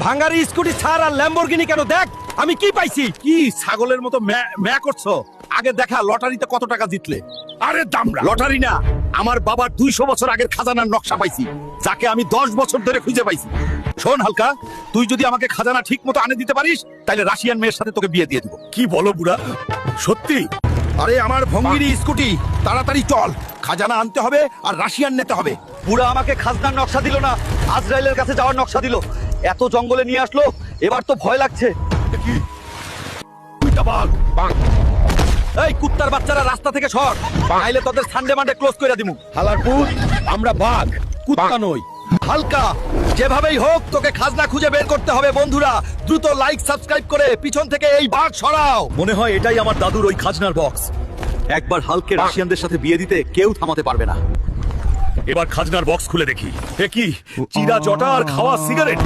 ভাঙারি scooty ছাড় আর Lamborghini কেন? দেখ আমি কি পাইছি। কি ছাগলের মতো ম্যা করছো? আগে দেখা লটারিতে কত টাকা জিতলে। আরে দামড়া, লটারি না, আমার বাবার 200 বছর আগের খাজানার নকশা পাইছি, যাকে আমি 10 বছর ধরে খুঁজে পাইছি। শোন হালকা, তুই যদি আমাকে খাজানা ঠিক মতো আনে দিতে পারিস, তাহলে রাশিয়ান মেয়ের সাথে তোকে বিয়ে দিয়ে দিব। কি বলো বুড়া, সত্যি? আরে আমার ভঙ্গিরি স্কুটি, তাড়াতাড়ি চল, খাজানা আনতে হবে আর রাশিয়ান নিতে হবে। বুড়া আমাকে খাজনার নকশা দিল না, আজরাইলের কাছে যাওয়ার নকশা দিল। এত জঙ্গলে নিয়ে আসলো, এবার তো ভয় লাগছে। এই কুত্তার বাচ্চারা রাস্তা থেকে সর, নাইলে তোদের সানডে মানডে ক্লোজ করে দিমু। হালার পুত, আমরা বাঘ, কুত্তা নই। হালকা, যেভাবেই হোক তোকে খাজনা খুঁজে বের করতে হবে। বন্ধুরা দ্রুত লাইক সাবস্ক্রাইব করে পিছন থেকে এই বাঘ সরাও। মনে হয় এটাই আমার দাদুর ওই খাজনার বক্স। একবার হালকে রাশিয়ানদের সাথে বিয়ে দিতে কেউ থামাতে পারবে না। এবার খাজনার বক্স খুলে দেখি। এ কি চিরা জটা আর খাওয়া সিগারেট?